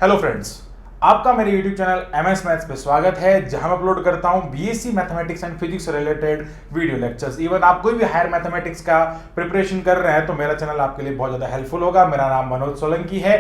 Hello friends, आपका मेरे YouTube channel MS maths पे स्वागत है, जहां मैं अपलोड करता हूं BSc मैथमेटिक्स एंड फिजिक्स से रिलेटेड वीडियो लेक्चर्स। इवन आप कोई भी हायर मैथमेटिक्स का प्रिपरेशन कर रहे हैं तो मेरा चैनल आपके लिए बहुत ज्यादा हेल्पफुल होगा। मेरा नाम मनोज सोलंकी है।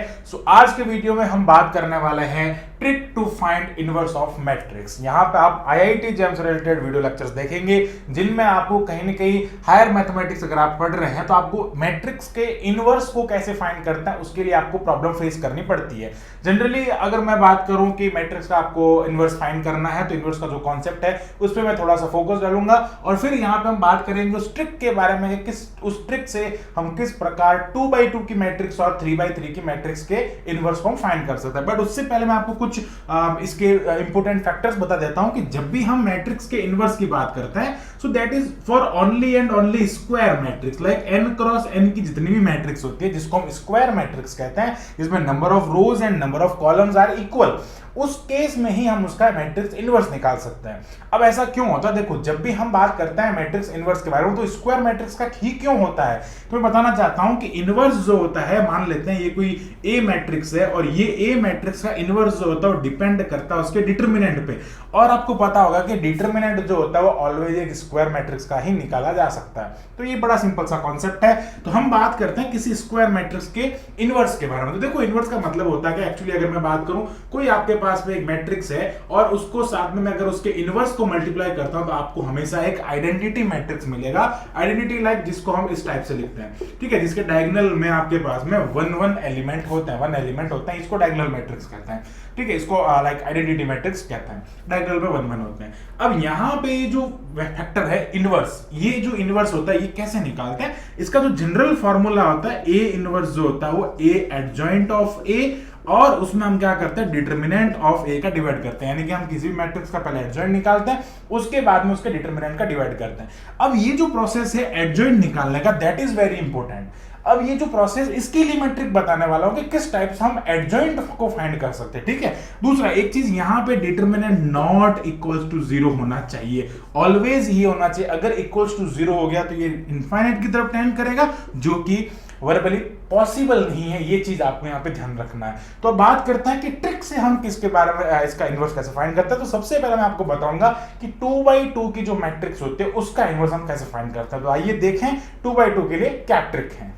आज के वीडियो में हम बात करने वाले हैं trick to find inverse of matrix. यहाँ पे आप IIT जेम से रिलेटेड वीडियो लेक्चर्स देखेंगे, जिनमें आपको कहीं ना कहीं हायर मैथमेटिक्स अगर आप पढ़ रहे हैं तो आपको मैट्रिक्स के इनवर्स को कैसे फाइंड करता है उसके लिए आपको प्रॉब्लम फेस करनी पड़ती है। जनरली अगर मैं बात करूं कि मैट्रिक्स का आपको इनवर्स फाइंड करना है तो इनवर्स का जो कॉन्सेप्ट है उस पर मैं थोड़ा सा फोकस डालूंगा और फिर यहाँ पे हम बात करेंगे उस ट्रिक के बारे में, उस ट्रिक से हम किस प्रकार 2x2 की मैट्रिक्स और 3x3 की मैट्रिक्स के इनवर्स को हम फाइंड कर सकते हैं। बट उससे पहले मैं आपको कुछ इसके इंपॉर्टेंट फैक्टर्स बता देता हूं कि जब भी हम मैट्रिक्स के इनवर्स की बात करते हैं so that is for only and only square matrix, like n cross n की जितनी भी मैट्रिक्स होती है जिसको हम स्क्वायर मैट्रिक्स कहते हैं, जिसमें number of rows and number of columns are equal, उस केस में ही हम उसका मैट्रिक्स इनवर्स निकाल सकते हैं। अब ऐसा क्यों होता है? देखो, जब भी हम बात करते हैं मैट्रिक्स इनवर्स के बारे में तो स्क्वायर मैट्रिक्स का ही क्यों होता है तो मैं बताना चाहता हूं कि इनवर्स जो होता है, मान लेते हैं ये कोई ए मैट्रिक्स है और ये ए मैट्रिक्स का इनवर्स जो होता है वो डिपेंड करता है उसके डिटरमिनेंट पे, और आपको पता होगा कि डिटरमिनेंट जो होता है वो ऑलवेज एक स्क्वायर मैट्रिक्स का ही निकाला जा सकता है। तो ये बड़ा सिंपल सा कॉन्सेप्ट है। तो हम बात करते हैं किसी स्क्वायर मैट्रिक्स के इनवर्स के बारे में। तो देखो, इनवर्स का मतलब होता है कि एक्चुअली अगर मैं बात करूं, कोई आपके पास में एक मैट्रिक्स है और उसको साथ में मैं अगर उसके इनवर्स को मल्टीप्लाई करता हूं तो आपको हमेशा एक आइडेंटिटी मैट्रिक्स मिलेगा। आइडेंटिटी लाइक जिसको हम इस टाइप से लिखते हैं, ठीक है, जिसके डायगोनल में आपके पास में वन एलिमेंट होते हैं, इसको डायगोनल मैट्रिक्स कहते हैं, ठीक है, इसको लाइक आइडेंटिटी मैट्रिक्स कहते हैं, डायगोनल पे वन होते हैं। अब यहाँ पे जो फैक्टर है इनवर्स, ये जो इनवर्स होता है ये कैसे निकालते हैं? इसका जो जनरल फॉर्मूला होता है, ए इनवर्स जो होता है वो ए एडजॉइंट ऑफ ए, और उसमें हम क्या करते हैं, डिटरमिनेंट ऑफ ए का डिवाइड करते हैं, यानी कि हम किसी भी मैट्रिक्स का पहले एडजॉइंट निकालते हैं उसके बाद में उसके डिटरमिनेंट का डिवाइड करते हैं। अब ये जो प्रोसेस है एडजॉइंट निकालने का, दैट इज वेरी इंपॉर्टेंट। अब ये जो प्रोसेस, इसके लिए मैं ट्रिक बताने वाला हूं कि किस टाइप से हम एडजॉइंट को फाइंड कर सकते हैं, ठीक है। दूसरा एक चीज, यहां पे डिटरमिनेंट नॉट इक्वल्स टू 0 होना चाहिए, ऑलवेज ये होना चाहिए। अगर इक्वल्स टू 0 हो गया तो ये इनफाइनाइट की तरफ टेंड करेगा, जो कि वर्बली पॉसिबल नहीं है। ये चीज आपको यहाँ पे ध्यान रखना है। तो अब बात करते हैं कि ट्रिक से हम किसके बारे में इसका इनवर्स कैसे फाइंड करते हैं। तो सबसे पहले मैं आपको बताऊंगा कि 2x2 की जो मैट्रिक्स होती है उसका इनवर्स हम कैसे फाइंड करते हैं। तो आइए देखें 2x2 के लिए क्या ट्रिक है।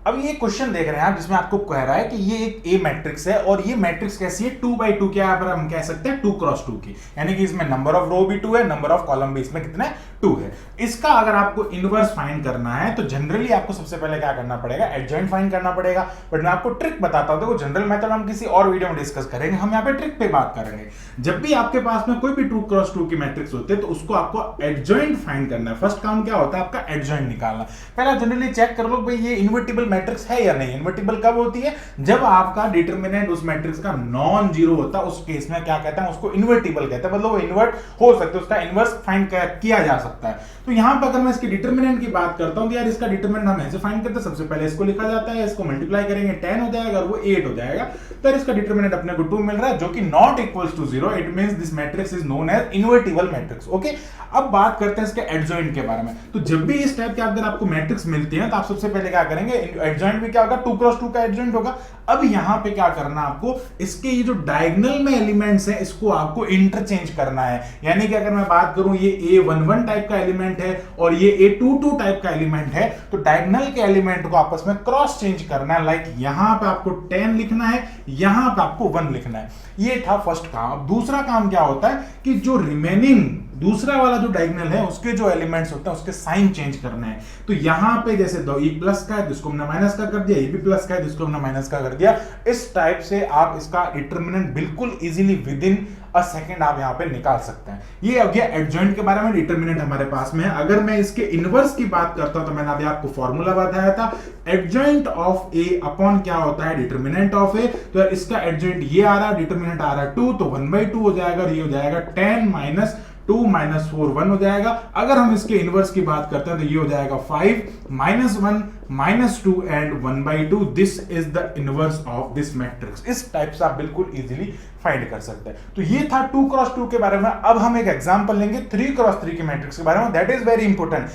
अब ये क्वेश्चन देख रहे हैं आप, जिसमें आपको कह रहा है कि ये एक ए मैट्रिक्स है और ये मैट्रिक्स कैसी है, 2x2 की, यहाँ पर हम कह सकते हैं 2 क्रॉस 2 की, यानी कि इसमें नंबर ऑफ रो भी 2 है, नंबर ऑफ कॉलम भी इसमें कितने 2 है। इसका अगर आपको इनवर्स फाइंड करना है तो जनरली आपको सबसे पहले क्या करना पड़ेगा, एडजॉइंट फाइंड करना पड़ेगा। बट मैं आपको ट्रिक बताता हूं। देखो, जनरल मेथड हम किसी और वीडियो में डिस्कस करेंगे, हम यहाँ पे ट्रिक पे बात करेंगे। जब भी आपके पास में कोई भी 2 क्रॉस 2 की मैट्रिक्स होते हैं तो उसको आपको एडजॉइंट फाइंड करना है। फर्स्ट काम क्या होता है आपका, एडजॉइंट निकालना। पहला जनरली चेक कर लो भाई ये इनवर्टिबल मैट्रिक्स है या नहीं। इनवर्टिबल कब होती है, जब आपका डिटरमिनेंट उस मैट्रिक्स का नॉन जीरो होता है, उस केस में क्या कहते हैं, उसको इनवर्टिबल कहते हैं, मतलब वो इन्वर्ट हो सकते हैं, उसका इनवर्स फाइंड किया जा सकता है। तो यहां पर अगर मैं इसके डिटरमिनेंट की बात करता हूं तो यार इसका डिटरमिनेंट हम ऐसे फाइंड करते हैं, सबसे पहले इसको लिखा जाता है, इसको मल्टीप्लाई करेंगे 10 हो जाएगा और वो 8 हो जाएगा, तो इसका डिटरमिनेंट अपने को 2 मिल रहा है, जो कि not equals to 0। It means this matrix is known as invertible matrix. Okay, अब बात करते हैं इसके एडजॉइंट के बारे में। तो जब भी इस टाइप के अगर आपको मैट्रिक्स मिलती है तो आप सबसे पहले क्या करेंगे, एडजॉइंट भी क्या होगा, 2 क्रॉस 2 का एडजॉइंट होगा। अब यहां पे क्या करना आपको, इसके ये जो डायगोनल में एलिमेंट्स है इसको आपको इंटरचेंज करना है। यानी कि अगर मैं बात करूं ये A11 टाइप का एलिमेंट है और ये A22 टाइप का एलिमेंट है, तो डायगोनल के एलिमेंट को आपस में क्रॉस चेंज करना है। लाइक यहां पे आपको 10 लिखना है, यहां पे आपको 1 लिखना है। ये था फर्स्ट काम। अब दूसरा काम क्या होता है कि जो रिमेनिंग दूसरा वाला जो डायगोनल है उसके जो एलिमेंट्स होते हैं उसके साइन चेंज करना है। तो यहां पे जैसे ये प्लस का है तो इसको हमने माइनस का कर दिया, ये भी प्लस का है तो इसको हमने माइनस का कर दिया। इस टाइप से आप इसका डिटरमिनेंट बिल्कुल easily with in a second आप यहां पे निकाल सकते हैं। ये हो गया एडजॉइंट के बारे में, डिटरमिनेंट हमारे पास में है। अगर मैं इसके इनवर्स की बात करता हूं तो मैंने अभी आपको फॉर्मूला बताया था, एडजॉइंट ऑफ ए अपॉन क्या होता है, डिटरमिनेंट ऑफ ए। तो इसका एडजॉइंट ये आ रहा है, डिटरमिनेंट आ रहा है 2, तो 1/2 हो जाएगा और ये हो जाएगा 10 माइनस 2 माइनस 4 1 हो जाएगा। अगर हम इसके इनवर्स की बात करते हैं तो ये हो जाएगा 5 minus 1 minus 2 and 1/2। This is the inverse of this matrix. इस टाइप से आप बिल्कुल इजीली फाइंड कर सकते हैं। तो ये था 2 क्रॉस 2 के बारे में। अब हम एक एग्जांपल लेंगे 3 क्रॉस 3 के मैट्रिक्स के बारे में, दैट इज वेरी इंपॉर्टेंट।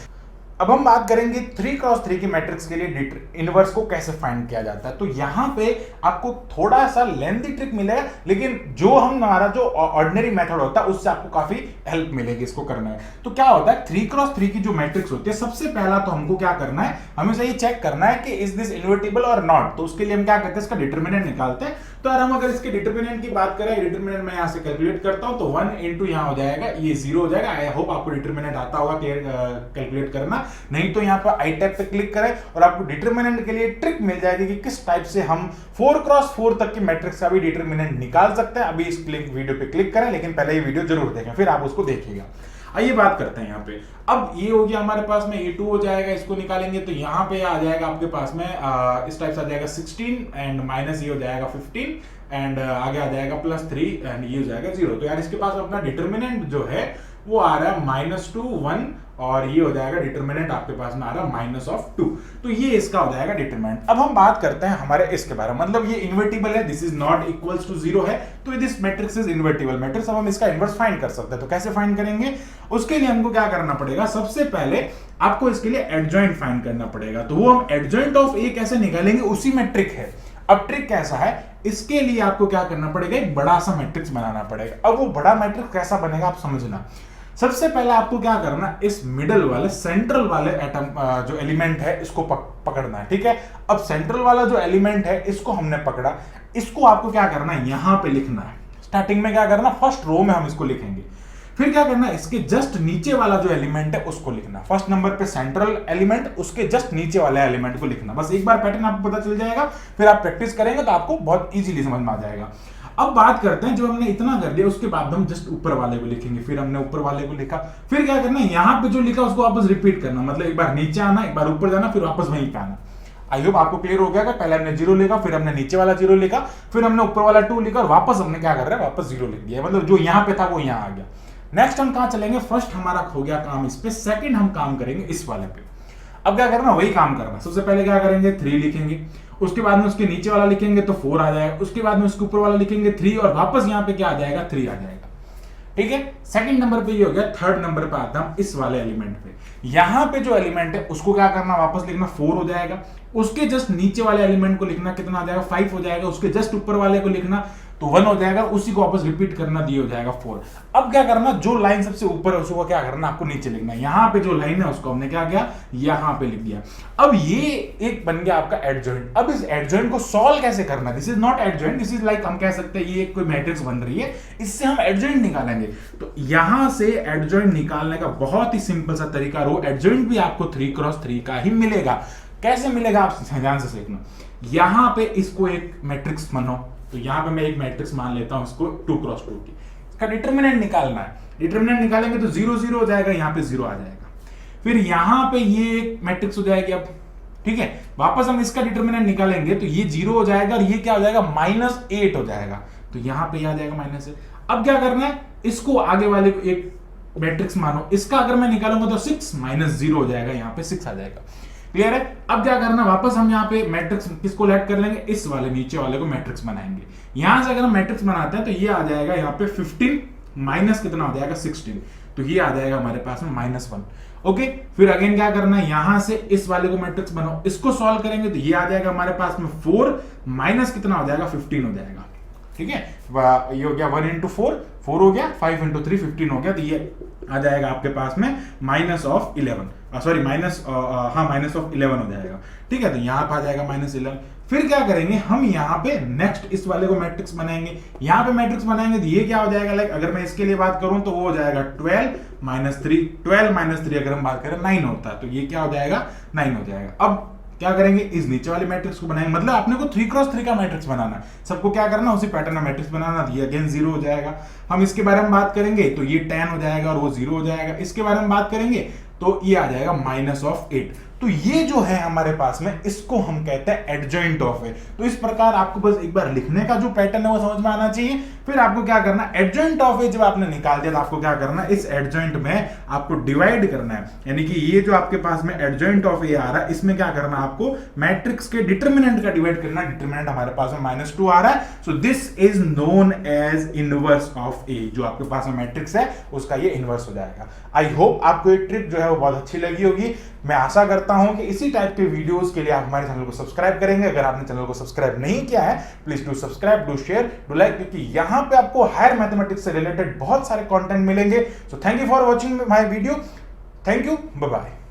अब हम बात करेंगे 3x3 की मैट्रिक्स के लिए इनवर्स को कैसे फाइंड किया जाता है। तो यहां पे आपको थोड़ा सा लेंथी ट्रिक मिलेगा, लेकिन जो हमारा जो ऑर्डिनरी मेथड होता है उससे आपको काफी हेल्प मिलेगी इसको करने में। तो क्या होता है 3x3 की जो मैट्रिक्स होती है, सबसे पहला तो हमको क्या करना है, हमें ये चेक करना है कि इज दिस इन्वर्टिबल और नॉट। तो उसके लिए हम क्या करते हैं, इसका डिटरमिनेंट निकालते हैं। तो अगर हम इसके डिटरमिनेंट की बात करें, डिटरमिनेंट मैं यहां से कैलकुलेट करता हूं, तो 1 इंटू यहां हो जाएगा, ये 0 हो जाएगा। आई होप आपको डिटरमिनेंट आता होगा कैलकुलेट करना, नहीं तो यहाँ पर आई टैब पे क्लिक करें और आपको डिटरमिनेंट के लिए ट्रिक मिल जाएगी कि किस टाइप से हम 4x4 तक की मैट्रिक्स का भी डिटरमिनेंट निकाल सकते हैं। अभी इस वीडियो पे क्लिक करें, लेकिन पहले ये वीडियो जरूर देखें, फिर आप उसको देखिएगा। आइए बात करते हैं यहाँ पे। अब ये हो गया हमारे पास में, ये 2 हो जाएगा, इसको निकालेंगे तो यहाँ पे आ जाएगा आपके पास में इस टाइप से आ जाएगा 16 एंड माइनस ये हो जाएगा 15 एंड आगे आ जाएगा +3 एंड ये हो जाएगा 0। तो यार इसके पास अपना डिटरमिनेंट जो है वो आ रहा है -2 1 और ये हो जाएगा डिटरमिनेंट आपके पास में आ रहा है -2। तो ये इसका हो जाएगा डिटरमिनेंट। अब हम बात करते हैं हमारे इसके बारे में, मतलब ये इन्वर्टिबल है, this is not equals to 0 है, तो this matrix is invertible matrix. अब हम इसका इनवर्स फाइंड कर सकते हैं। तो कैसे फाइंड करेंगे, उसके लिए हमको क्या करना पड़ेगा, सबसे पहले आपको इसके लिए एडजॉइंट फाइंड करना पड़ेगा। तो वो हम एडजॉइंट ऑफ ए कैसे निकालेंगे, उसी में ट्रिक है। अब ट्रिक कैसा है, इसके लिए आपको क्या करना पड़ेगा, एक बड़ा सा मैट्रिक्स बनाना पड़ेगा। अब वो बड़ा मैट्रिक्स कैसा बनेगा आप समझना। सबसे पहले आपको क्या करना, इस मिडल वाले सेंट्रल वाले एटम जो एलिमेंट है इसको पकड़ना है, ठीक है। अब सेंट्रल वाला जो एलिमेंट है इसको हमने पकड़ा, इसको आपको क्या करना है, यहां पे लिखना है। स्टार्टिंग में क्या करना, फर्स्ट रो में हम इसको लिखेंगे। फिर क्या करना, इसके जस्ट नीचे वाला जो एलिमेंट है उसको लिखना। फर्स्ट नंबर पे सेंट्रल एलिमेंट, उसके जस्ट नीचे वाले एलिमेंट को लिखना। बस एक बार पैटर्न आपको पता चल जाएगा, फिर आप प्रैक्टिस करेंगे तो आपको बहुत इजीली समझ में आ जाएगा। अब बात करते हैं, जो हमने इतना कर दिया उसके बाद हम जस्ट ऊपर वाले को लिखेंगे। फिर हमने ऊपर वाले को लिखा, फिर क्या करना, यहां पे जो लिखा उसको वापस रिपीट करना, मतलब एक बार नीचे आना, एक बार ऊपर जाना, फिर वापस वहीं पे आना। आई होप आपको क्लियर हो गया। पहले हमने 0 लिखा, फिर हमने नीचे वाला 0 लिखा, फिर हमने ऊपर वाला 2 लिखा और वापस हमने क्या कर रहा है, वापस 0 लिख दिया। मतलब जो यहां पे था वो यहां आ गया। नेक्स्ट हम कहां चलेंगे, फर्स्ट हमारा हो गया काम इस पे, सेकंड हम काम करेंगे इस वाले पे। अब क्या करना, वही काम करना। सबसे पहले क्या करेंगे, 3 लिखेंगे, उसके बाद में उसके नीचे वाला लिखेंगे तो 4 आ जाएगा, उसके बाद में उसके ऊपर वाला लिखेंगे 3 और वापस यहाँ पे क्या आ जाएगा, 3 आ जाएगा, ठीक है। सेकंड नंबर पे ये हो गया। थर्ड नंबर पे आता हम इस वाले एलिमेंट पे। यहां पे जो एलिमेंट है उसको क्या करना, वापस लिखना 4 हो जाएगा, उसके जस्ट नीचे वाले एलिमेंट को लिखना, कितना आ जाएगा 5 हो जाएगा, उसके जस्ट ऊपर वाले को लिखना तो 1 हो जाएगा, उसी को वापस रिपीट करना, दिए हो जाएगा 4। अब क्या करना, जो लाइन सबसे ऊपर है उसको क्या करना, आपको नीचे लिखना। यहां पे जो लाइन है उसको हमने क्या किया, यहां पे लिख दिया। अब ये एक बन गया आपका एडजॉइंट। अब इस एडजॉइंट को सॉल्व कैसे करना, this is not adjoint, this is like हम कह सकते हैं ये एक कोई मैट्रिक्स बन रही है, इससे हम एडजॉइंट निकालेंगे। तो यहां से एडजॉइंट निकालने का बहुत ही सिंपल सा तरीका, रो एडजॉइंट भी आपको 3x3 का ही मिलेगा। कैसे मिलेगा आप ध्यान से सीखना। यहां पे इसको एक मैट्रिक्स मानो, तो यहां पे मैं एक मैट्रिक्स मान लेता हूं इसको 2x2 की। इसका डिटरमिनेंट निकालना है। डिटरमिनेंट निकालेंगे तो 0 0 हो जाएगा, यहां पे 0 आ जाएगा, फिर यहां पे ये एक मैट्रिक्स हो जाएगी। अब ठीक है, वापस हम इसका डिटरमिनेंट निकालेंगे तो ये 0 हो जाएगा और ये क्या हो जाएगा, -8 हो जाएगा, तो यहां पे आ जाएगा -8। अब क्या करना है, इसको आगे वाले को एक मैट्रिक्स मानो, इसका अगर मैं निकालूंगा तो 6 -0 हो जाएगा, यहां पे 6 आ जाएगा। क्लियर है। अब क्या करना, वापस हम यहाँ पे मैट्रिक्स किसको ऐड कर लेंगे, इस वाले नीचे वाले को मैट्रिक्स बनाएंगे। यहां से अगर हम मैट्रिक्स बनाते हैं तो ये आ जाएगा यहाँ पे 15 माइनस कितना हो जाएगा 16, तो ये आ जाएगा हमारे पास में -1। ओके, फिर अगेन क्या करना है, यहां से इस वाले को मैट्रिक्स बनाओ, इसको सॉल्व करेंगे तो ये आ जाएगा हमारे पास में 4 माइनस कितना हो जाएगा 15 हो जाएगा, ठीक है। ये हो गया 1 into 4 4 हो गया, 5 into 3 15 हो गया, तो ये आ जाएगा आपके पास में -11, सॉरी -11 हो जाएगा, ठीक है। तो यहाँ पे आ जाएगा -11। फिर क्या करेंगे, हम यहाँ पे नेक्स्ट इस वाले को मैट्रिक्स बनाएंगे। यहाँ पे मैट्रिक्स बनाएंगे तो ये क्या हो जाएगा, लाइक अगर मैं इसके लिए बात करूं तो वो हो जाएगा 12 - 3 अगर हम बात करें 9 होता है, तो ये क्या हो जाएगा 9 हो जाएगा। अब क्या करेंगे, इस नीचे वाले मैट्रिक्स को बनाएंगे, मतलब आपने को 3x3 का मैट्रिक्स बनाना है, सबको क्या करना, उसी पैटर्न में मैट्रिक्स बनाना। ये अगेन 0 हो जाएगा। हम इसके बारे में बात करेंगे तो ये 10 हो जाएगा और वो 0 हो जाएगा। इसके बारे में बात करेंगे तो ये आ जाएगा -8। तो ये जो है हमारे पास में, इसको हम कहते हैं एडजॉइंट ऑफ है। तो इस प्रकार आपको बस एक बार लिखने का जो पैटर्न है वो समझ में आना चाहिए। फिर आपको क्या करना, एडजॉइंट ऑफ है जब आपने निकाल दिया तो आपको क्या करना है, इस एडजॉइंट में आपको डिवाइड करना है, यानी कि ये जो आपके पास में एडजॉइंट ऑफ ए आ रहा है, इसमें क्या करना है, आपको मैट्रिक्स के डिटरमिनेंट का डिवाइड करना। डिटरमिनेंट हमारे पास में -2 आ रहा है, so this is known as inverse of A. जो आपके पास में मैट्रिक्स है उसका ये इनवर्स हो जाएगा। आई होप आपको ये ट्रिक जो है वो बहुत अच्छी लगी होगी। मैं आशा करता हूं कि इसी टाइप के वीडियोस के लिए आप हमारे चैनल को सब्सक्राइब करेंगे। अगर आपने चैनल को सब्सक्राइब नहीं किया है, please do subscribe, do share, do like, क्योंकि यहां पे आपको हायर मैथमेटिक्स से रिलेटेड बहुत सारे कंटेंट मिलेंगे। So thank you for watching my video. Thank you, bye bye.